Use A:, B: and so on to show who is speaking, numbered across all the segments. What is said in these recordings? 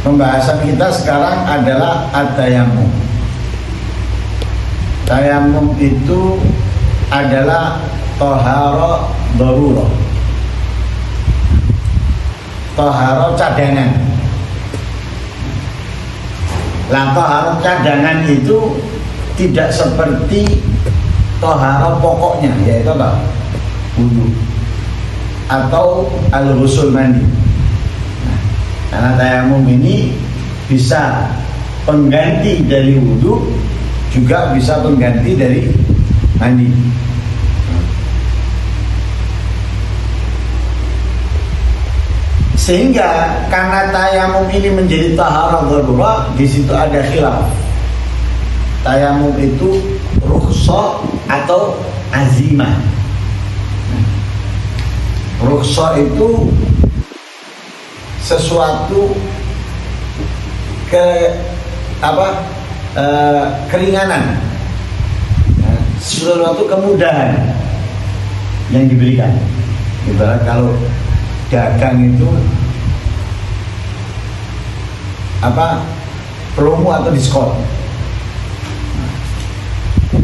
A: Pembahasan kita sekarang adalah at-tayammum. Tayammum itu adalah thaharah darurah, thaharah cadangan. Lah thaharah cadangan itu tidak seperti thaharah pokoknya, yaitu apa? Wudu atau al-ghusl mandi. Nah, karena tayamum ini bisa pengganti dari wudu, juga bisa pengganti dari mandi. Sehingga karena tayamum ini menjadi taharah darurah, di situ ada khilaf. Tayamum itu rukhsah atau azimah. Rukhsah itu sesuatu keringanan, sesuatu kemudahan yang diberikan. Ibarat kalau dagang itu promo atau diskon.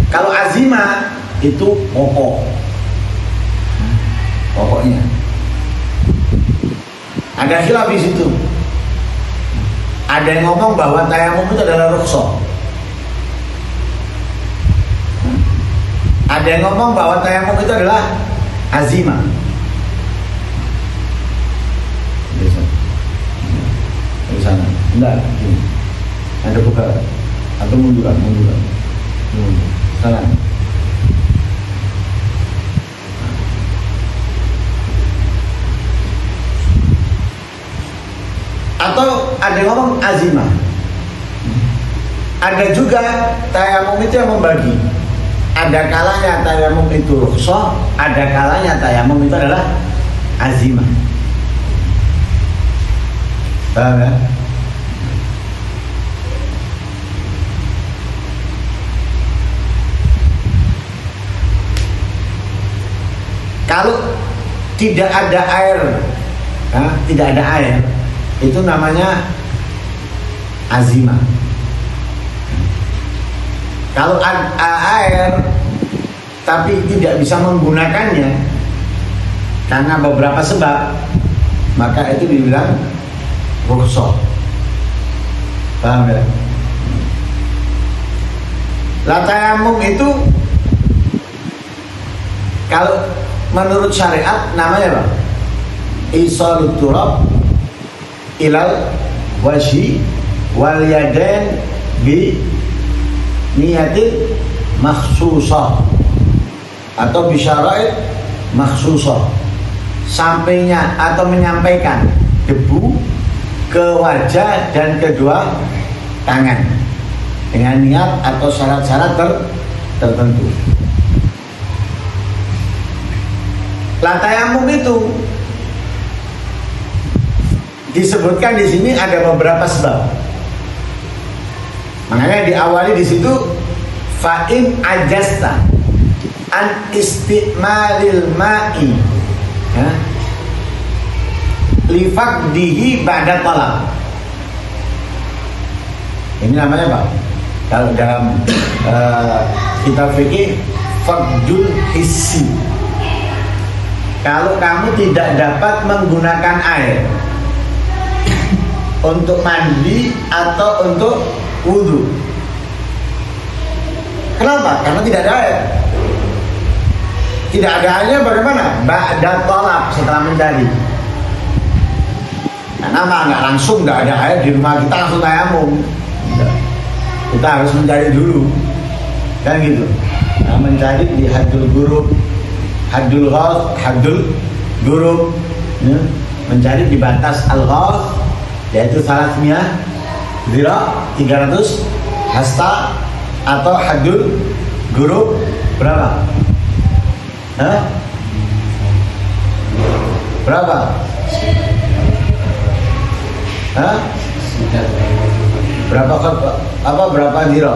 A: Kalau azimah itu pokoknya. Ada khilaf di situ. Ada yang ngomong bahwa tayamum itu adalah rukhsah. Ada yang ngomong bahwa tayamum itu adalah azimah. Di sana. Enggak, gini. Ada buka atau munduran. Sana. Atau ada yang ngomong azimah. Ada juga tayamum itu yang membagi. Ada kalanya tayamum itu rukhsah, ada kalanya tayamum itu adalah azimah. Paham ya? Kalau tidak ada air, itu namanya azimah. Kalau air tapi tidak bisa menggunakannya karena beberapa sebab, maka itu dibilang rukhsah. Paham ya? La tayamum itu kalau menurut syariat namanya apa? Isalut turab ilal wajhi wal yadain bi niyatin makhsusah atau bisyaraid makhsusah. Sampainya atau menyampaikan debu ke wajah dan kedua tangan dengan niat atau syarat-syarat tertentu. La tayamum itu disebutkan di sini ada beberapa sebab. Makanya diawali di situ fa in ajasta an istimalil ma'i li faqdihi ba'da talab. Ini namanya apa? Kalau dalam kitab fikih faqdul hissi. Kalau kamu tidak dapat menggunakan air untuk mandi atau untuk wudu. Kenapa? Karena tidak ada air. Tidak ada airnya bagaimana? Ba'da talab, setelah mencari. Karena nggak langsung, nggak ada air di rumah kita langsung tayamum. Kita harus mencari dulu, kan gitu. Nah, mencari di haddul ghurub, haddul ghaz, haddul ghurub, ya. Mencari di batas al-ghaz, yaitu salatmiyah zira 300 hasta, atau haddul ghurub berapa? Berapa? Berapa zira?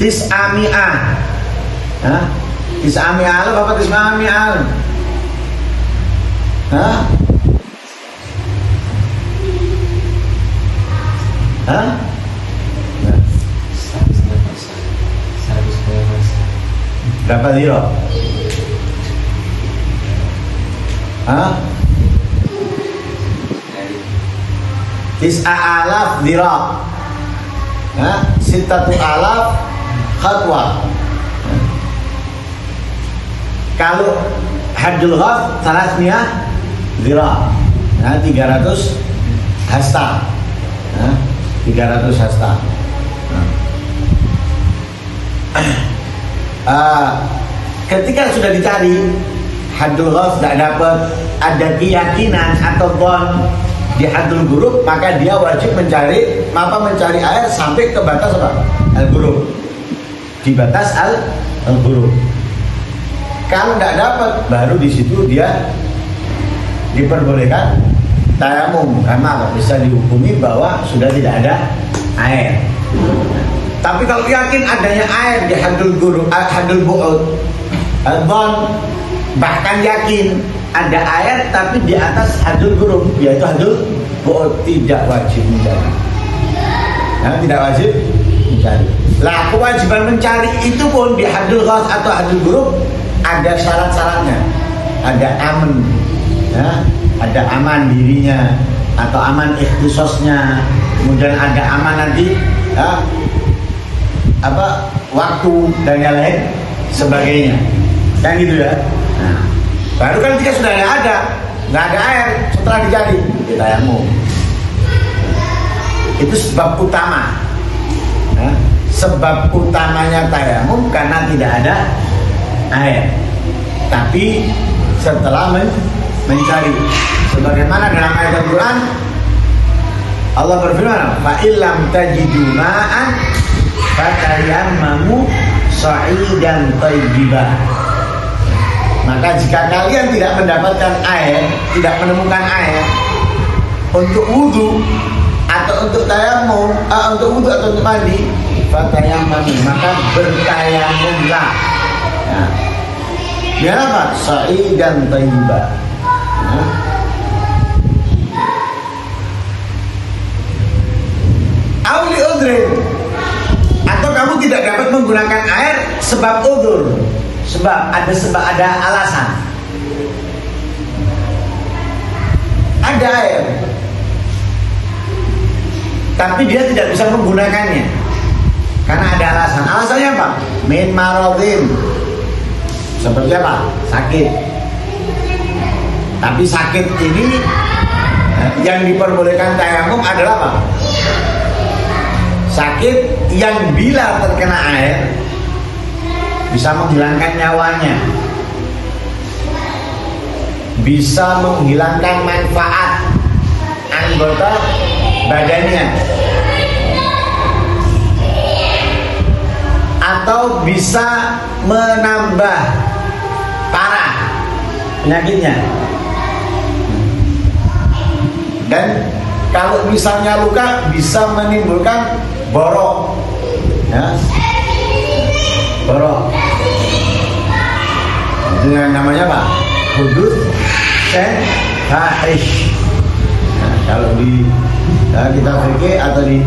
A: tis'ami'ah. Hah? Tis'ami'ah apa tis'ami'ah? Hah? Hah? Berapa zero? Hah? Tis'a'alaf zira. Hah? Sittatu alaf khatwah. Kalau haddul ghaf salasmiyah zira. Nah, 300 hasta. Nah, 300 hasta. Ketika sudah dicari haddul ghaf tidak dapat, ada keyakinan atau dhon di haddul ghurub, maka dia wajib mencari air sampai ke batas apa? Al-ghurub. Di batas al-ghurub. Kalau tidak dapat, baru di situ dia diperbolehkan tayamum, karena bisa dihukumi bahwa sudah tidak ada air. Tapi kalau yakin adanya air di haddul ghurub, haddul bu'ud, dhon, bahkan yakin ada air tapi di atas haddul ghurub, yaitu haddul bu'ud, tidak wajib mencari. Nah, tidak wajib mencari. Lah, kewajiban mencari itu pun di haddul ghaf atau haddul ghurub ada syarat-syaratnya. Ada aman, ya, ada aman dirinya atau aman ikhtisosnya. Kemudian ada aman nanti, ya, waktu dan yang lain sebagainya. Kan gitu ya. Nah, baru kan ketika sudah nggak ada air setelah dicari, kita tayamum. Itu sebab utama. Nah, sebab utamanya tayamum karena tidak ada air. Tapi setelah mencari, sebagaimana dalam ayat Al-Quran, Allah berfirman, "Fa illam tajidu ma'an fatayammamu sa'idan thayyiban." Maka jika kalian tidak mendapatkan air, tidak menemukan air untuk wudhu atau untuk tayamum, untuk wudhu atau untuk mandi, fatayammamu, maka bertayamumlah. Nah, biar apa? Sa'idan thayyiban. Nah. Auli udrin, atau kamu tidak dapat menggunakan air sebab udur, sebab ada alasan. Ada air, tapi dia tidak bisa menggunakannya karena ada alasan. Alasannya apa? Min maradhin. Seperti apa? Sakit. Tapi sakit ini yang diperbolehkan tayamum adalah apa? Sakit yang bila terkena air bisa menghilangkan nyawanya, bisa menghilangkan manfaat anggota badannya, atau bisa menambah parah penyakitnya. Dan kalau misalnya luka bisa menimbulkan borok, ya, borok. Itu yang namanya apa? Hudud dan fahish. Nah, kalau di kita fikih atau di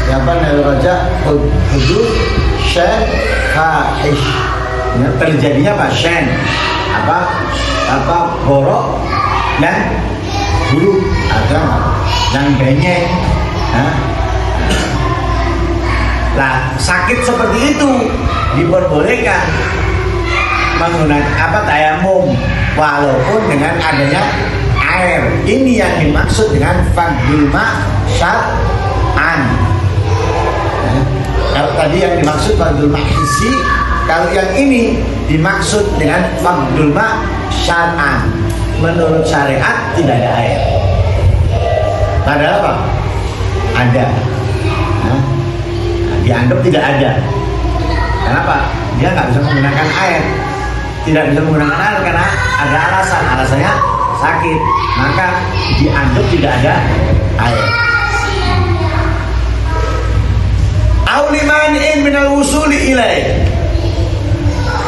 A: Raja, hudud dan fahish. Nah, terjadinya apa? Shen, borok dan buruk atau yang banyak. Nah, sakit seperti itu diperbolehkan menggunakan tayamum walaupun dengan adanya air. Ini yang dimaksud dengan fardul ma syar'an. Kalau tadi yang dimaksud fardul ma hissi, kalau yang ini dimaksud dengan fardul ma syar'an. Menurut syariat tidak ada air. Padahal apa? Ada. Dianggap tidak ada. Kenapa? Dia nggak bisa menggunakan air. Tidak bisa menggunakan air karena ada alasan. Alasannya sakit. Maka dianggap tidak ada air. Au limani'in minal wusuli ilaih.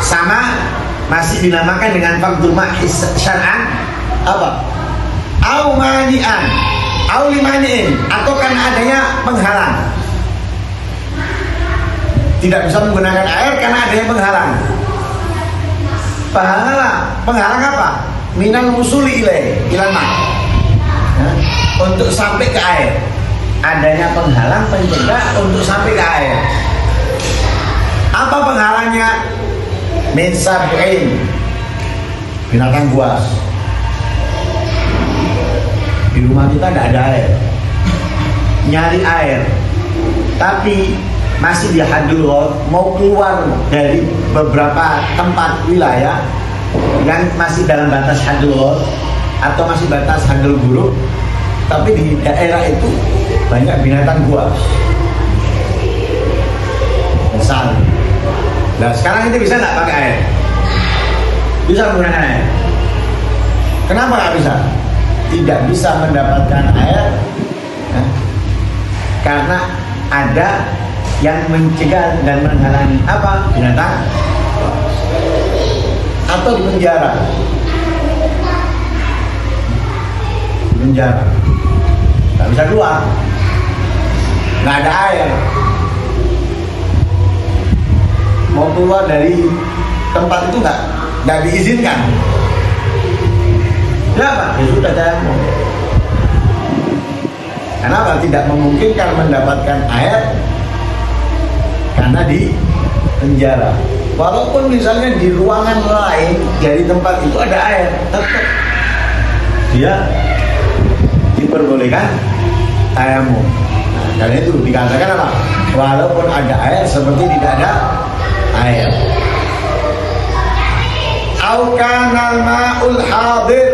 A: Sama masih dinamakan dengan fardul mahis syar'an apa? Au mani'an, au limani'in, atau karena adanya penghalang. Tidak bisa menggunakan air karena adanya penghalang. Penghalang apa? Minal wusuli ilaih, ilal ma'. Untuk sampai ke air. Adanya penghalang pencegah untuk sampai ke air. Apa penghalangnya? Min sab'in, binatang buas. Di rumah kita tidak ada air, nyari air, tapi masih di hadul ghaud, mau keluar dari beberapa tempat wilayah yang masih dalam batas hadul ghaud atau masih batas hadul gurub, tapi di daerah itu banyak binatang buas. Misal, nah sekarang ini bisa nggak pakai air? Bisa menggunakan air. Kenapa nggak bisa? Tidak bisa mendapatkan air karena ada yang mencegah dan menghalangi apa? Binatang atau di penjara. Di penjara nggak bisa keluar, nggak ada air, mau keluar dari tempat itu nggak diizinkan. Kenapa? Ya sudah tayamum. Kenapa? Tidak memungkinkan mendapatkan air karena di penjara. Walaupun misalnya di ruangan lain dari tempat itu ada air, tetap dia diperbolehkan tayamum. Nah, karena itu dikatakan apa? Walaupun ada air seperti tidak ada air. Au kanal ma'ul hadir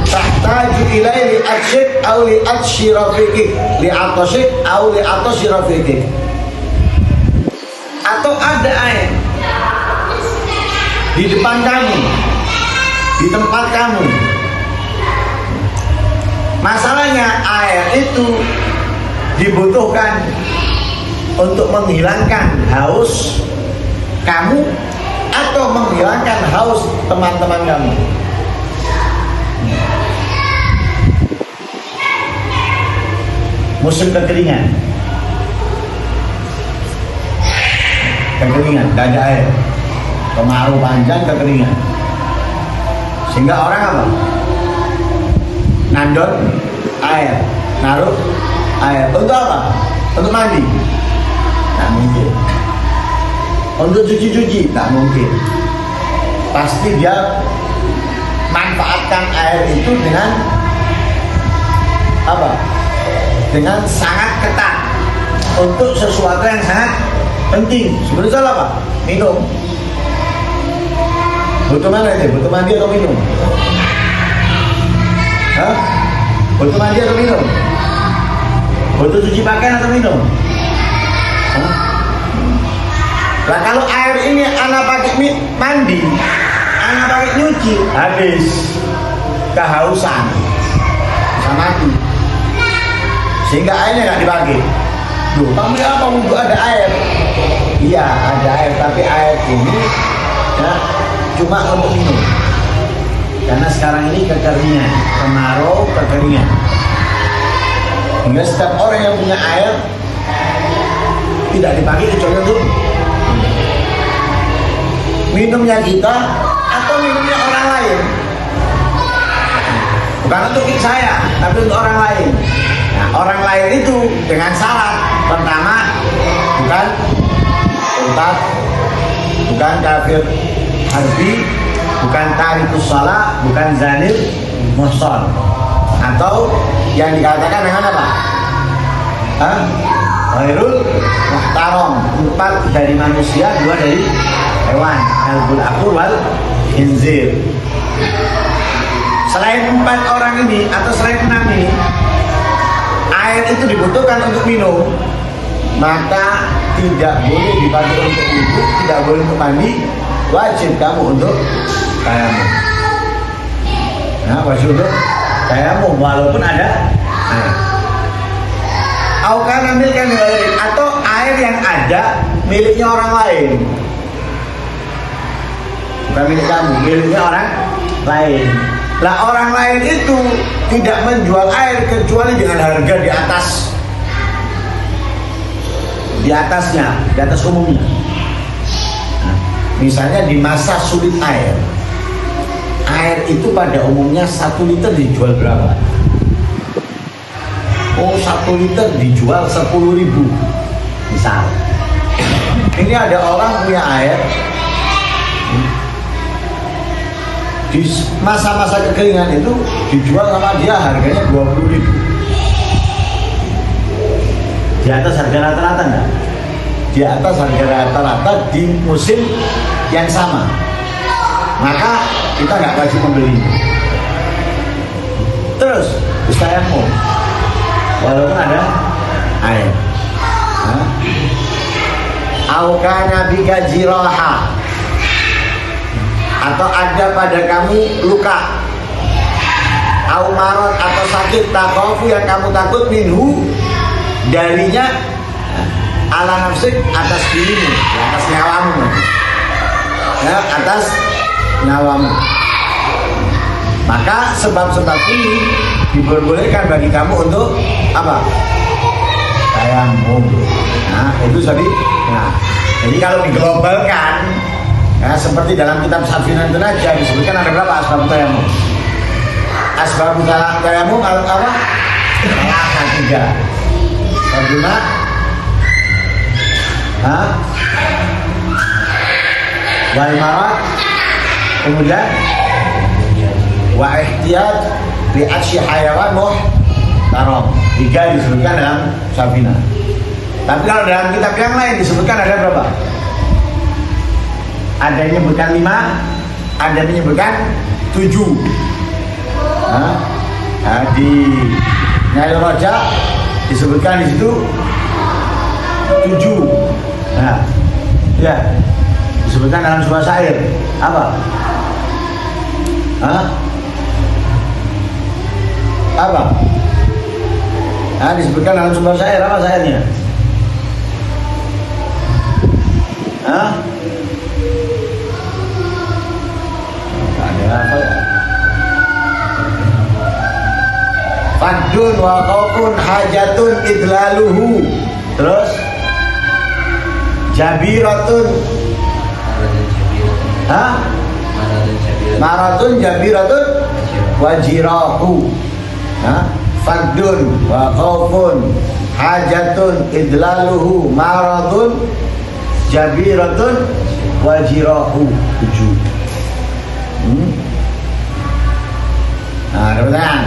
A: tahtaju ilai li'atsyik au li'atshi rafiqik li'atosyik au li'atoshi rafiqik. Atau ada air di depan kamu, di tempat kamu. Masalahnya air itu dibutuhkan untuk menghilangkan haus kamu atau menghilangkan haus teman-teman kamu. Musim kekeringan, gak ada air, kemarau panjang, kekeringan, sehingga orang apa? Nandon air, naruh air untuk apa? Untuk mandi? Tidak mungkin. Untuk cuci-cuci? Tak mungkin. Pasti dia manfaatkan air itu dengan apa? Dengan sangat ketat untuk sesuatu yang sangat penting. Seperti apa? Minum. Butuh mana itu? Butuh mandi atau minum? Hah? Butuh mandi atau minum? Butuh cuci pakaian atau minum? Hah? Lah kalau air ini anak pakai mandi, anak pakai nyuci, habis kehausan, bisa mati. Sehingga airnya nggak dipakai. Loh, kamu apa untuk ada air? Iya ada air, tapi air ini ya, cuma untuk minum. Karena sekarang ini kekeringan, kemarau, kekeringan. Hingga setiap orang yang punya air tidak dipakai kecuali untuk minumnya kita atau minumnya orang lain. Bukan untuk saya, tapi untuk orang lain. Nah, orang lain itu dengan syarat pertama bukan murtad, bukan kafir harbi, bukan tarikus shalah, bukan zanir muhsan, atau yang dikatakan dengan apa? Ghairul muhtaram, 4 dari manusia, 2 dari hewan, kalbul aqur wal khinzir. Selain 4 orang ini atau selain 6 ini, air itu dibutuhkan untuk minum, maka tidak boleh dipakai untuk wudhu, tidak boleh untuk mandi, wajib kamu untuk tayamum. Nah, wajib untuk tayamum walaupun ada air. Aukana milkan lain, atau air yang ada miliknya orang lain. Bukan milik kamu, miliknya orang lain. Lah orang lain itu tidak menjual air kecuali dengan harga di atas umumnya. Nah, misalnya di masa sulit air itu pada umumnya 1 liter dijual berapa? Oh, 1 liter dijual 10.000 misal. Ini ada orang punya air di masa-masa kekeringan itu dijual sama dia harganya 20.000. Di atas harga rata-rata enggak? Di atas harga rata-rata di musim yang sama. Maka kita nggak wajib membeli. Terus tayamum walaupun ada air. Aukana bika jiraha, atau ada pada kamu luka, au marad atau sakit, takhafu yang kamu takut, minhu darinya, ala nafsik atas dirimu, atas nyawamu, ya, atas nyawamu. Maka sebab-sebab ini diperbolehkan bagi kamu untuk apa? Tayamum. Nah, itu tadi. Nah, jadi kalau diglobalkan, ya, seperti dalam kitab Safinan Tenaja disebutkan ada berapa asbab tayamum? Asbab tayamum apa? Ada 3. Bagaimana? Wal marad, kemudian wa ihtiyat bi atsyi hayawan muhtaram. 3 disebutkan dalam Safinan. Tapi kalau dalam kitab yang lain disebutkan ada berapa? Ada yang menyebutkan 5, ada yang menyebutkan 7. Di Nail Raja disebutkan di situ 7. Nah, ya disebutkan dalam sebuah syair apa? Apa? Nah, disebutkan dalam sebuah syair apa syairnya? Fadun wa qaufun hajatun idlaluhu. Terus jabiratun. Maratun jabiratun wajirahu. Fadun wa qaufun hajatun idlaluhu maratun jabiratun wajirahu. 7. Nah, ada pertanyaan.